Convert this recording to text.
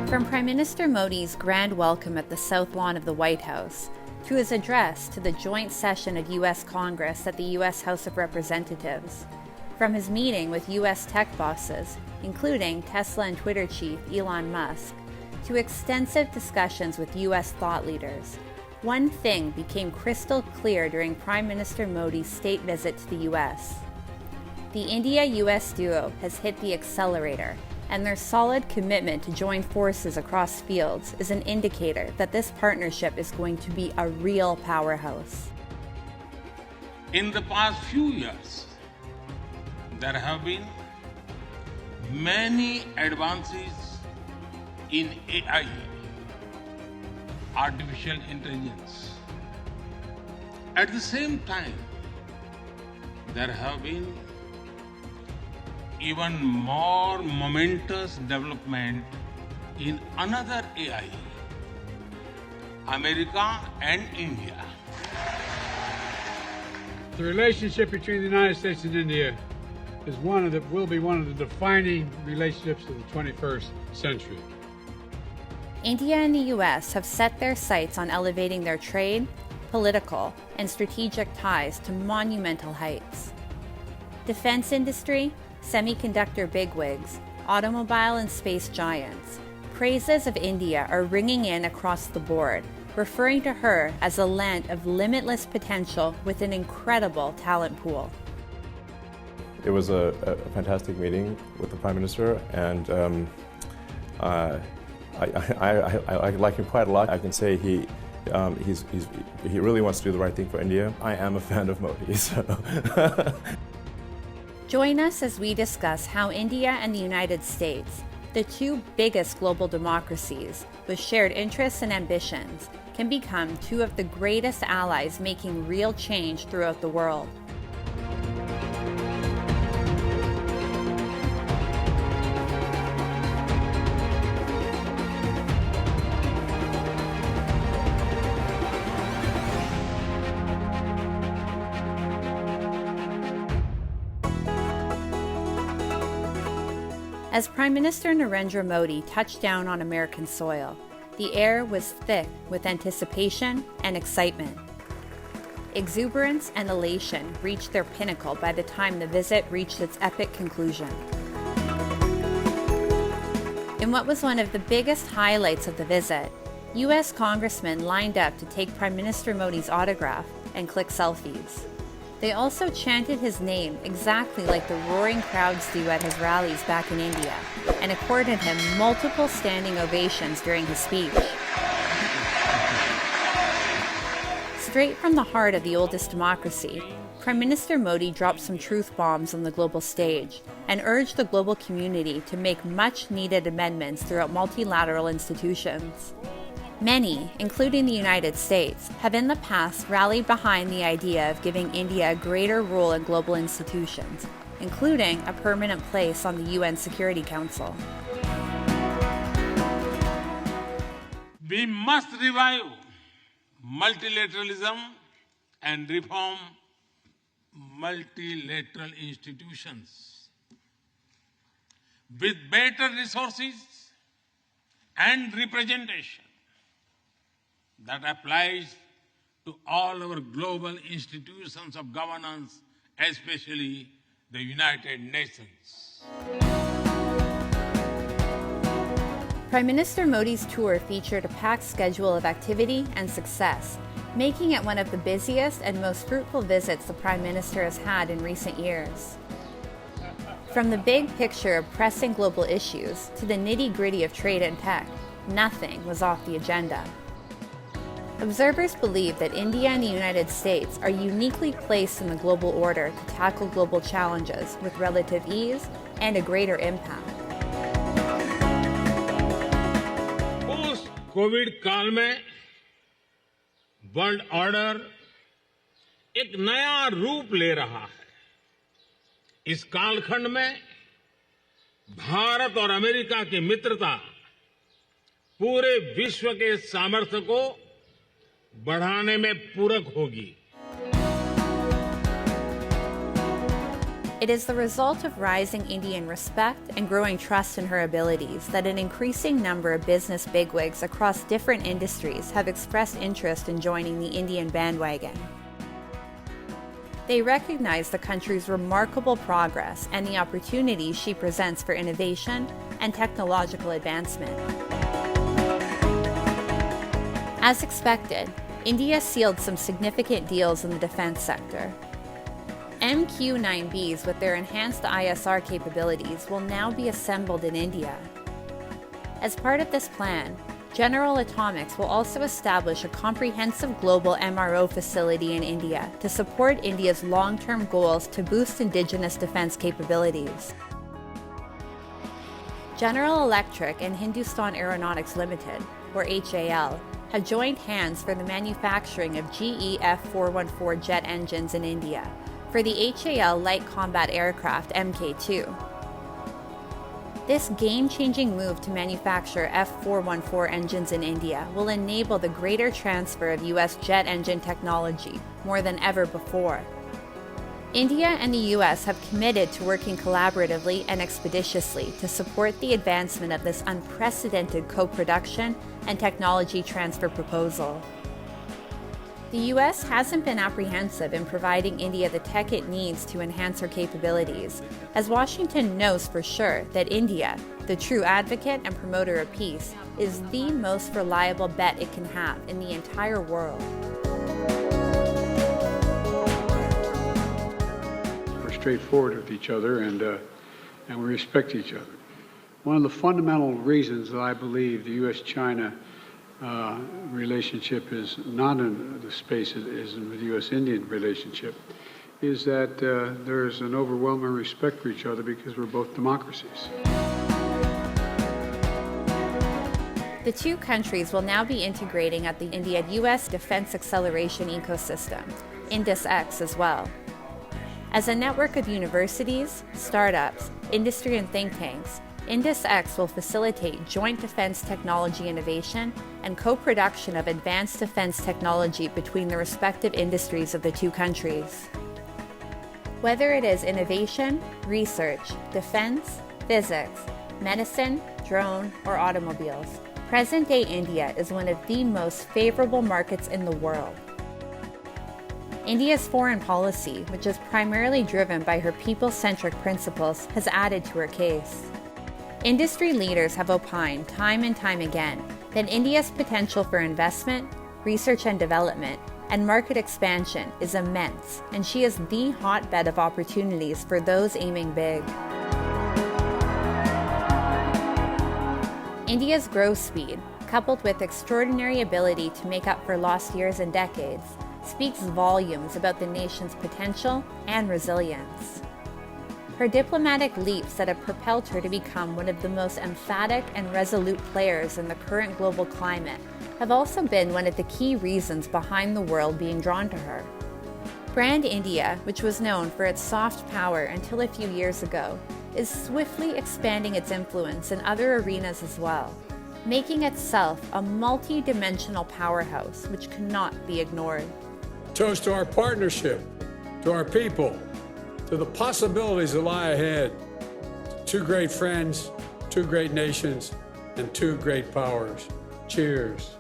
From Prime Minister Modi's grand welcome at the South Lawn of the White House, to his address to the joint session of U.S. Congress at the U.S. House of Representatives, from his meeting with U.S. tech bosses, including Tesla and Twitter chief Elon Musk, to extensive discussions with U.S. thought leaders, one thing became crystal clear during Prime Minister Modi's state visit to the U.S. The India-U.S. duo has hit the accelerator, and their solid commitment to join forces across fields is an indicator that this partnership is going to be a real powerhouse. In the past few years, there have been many advances in AI, artificial intelligence. At the same time, there have been even more momentous development in another AI, America and India. The relationship between the United States and India is will be one of the defining relationships of the 21st century. India and the U.S. have set their sights on elevating their trade, political, and strategic ties to monumental heights. Defense industry, semiconductor bigwigs, automobile and space giants. Praises of India are ringing in across the board, referring to her as a land of limitless potential with an incredible talent pool. It was a fantastic meeting with the Prime Minister, and I like him quite a lot. I can say he really wants to do the right thing for India. I am a fan of Modi, so. Join us as we discuss how India and the United States, the two biggest global democracies with shared interests and ambitions, can become two of the greatest allies making real change throughout the world. As Prime Minister Narendra Modi touched down on American soil, the air was thick with anticipation and excitement. Exuberance and elation reached their pinnacle by the time the visit reached its epic conclusion. In what was one of the biggest highlights of the visit, U.S. congressmen lined up to take Prime Minister Modi's autograph and click selfies. They also chanted his name exactly like the roaring crowds do at his rallies back in India, and accorded him multiple standing ovations during his speech. Straight from the heart of the oldest democracy, Prime Minister Modi dropped some truth bombs on the global stage and urged the global community to make much-needed amendments throughout multilateral institutions. Many, including the United States, have in the past rallied behind the idea of giving India a greater role in global institutions, including a permanent place on the UN Security Council. We must revive multilateralism and reform multilateral institutions. With better resources and representation, that applies to all our global institutions of governance, especially the United Nations. Prime Minister Modi's tour featured a packed schedule of activity and success, making it one of the busiest and most fruitful visits the Prime Minister has had in recent years. From the big picture of pressing global issues to the nitty-gritty of trade and tech, nothing was off the agenda. Observers believe that India and the United States are uniquely placed in the global order to tackle global challenges with relative ease and a greater impact. Covid काल में world order एक नया रूप ले रहा है। इस कालखंड में भारत और अमेरिका की मित्रता पूरे विश्व के सामर्थ्य को बढ़ाने में पूरक होगी। It is the result of rising Indian respect and growing trust in her abilities that an increasing number of business bigwigs across different industries have expressed interest in joining the Indian bandwagon. They recognize the country's remarkable progress and the opportunities she presents for innovation and technological advancement. As expected, India sealed some significant deals in the defense sector. MQ-9Bs with their enhanced ISR capabilities will now be assembled in India. As part of this plan, General Atomics will also establish a comprehensive global MRO facility in India to support India's long-term goals to boost indigenous defense capabilities. General Electric and Hindustan Aeronautics Limited, or HAL, have joined hands for the manufacturing of GE F414 jet engines in India for the HAL Light Combat Aircraft Mk2. This game-changing move to manufacture F414 engines in India will enable the greater transfer of U.S. jet engine technology more than ever before. India and the U.S. have committed to working collaboratively and expeditiously to support the advancement of this unprecedented co-production and technology transfer proposal. The U.S. hasn't been apprehensive in providing India the tech it needs to enhance her capabilities, as Washington knows for sure that India, the true advocate and promoter of peace, is the most reliable bet it can have in the entire world. We're straightforward with each other and we respect each other. One of the fundamental reasons that I believe the U.S.-China relationship is not in the space it is in the U.S.-Indian relationship is that there's an overwhelming respect for each other because we're both democracies. The two countries will now be integrating at the India-U.S. Defense Acceleration Ecosystem, INDUS-X as well. As a network of universities, startups, industry and think tanks, INDUS-X will facilitate joint defense technology innovation and co-production of advanced defense technology between the respective industries of the two countries. Whether it is innovation, research, defense, physics, medicine, drone, or automobiles, present-day India is one of the most favorable markets in the world. India's foreign policy, which is primarily driven by her people-centric principles, has added to her case. Industry leaders have opined time and time again that India's potential for investment, research and development, and market expansion is immense, and she is the hotbed of opportunities for those aiming big. India's growth speed, coupled with extraordinary ability to make up for lost years and decades, speaks volumes about the nation's potential and resilience. Her diplomatic leaps that have propelled her to become one of the most emphatic and resolute players in the current global climate have also been one of the key reasons behind the world being drawn to her. Brand India, which was known for its soft power until a few years ago, is swiftly expanding its influence in other arenas as well, making itself a multi-dimensional powerhouse which cannot be ignored. Toast to our partnership, to our people, to the possibilities that lie ahead. Two great friends, two great nations, and two great powers. Cheers.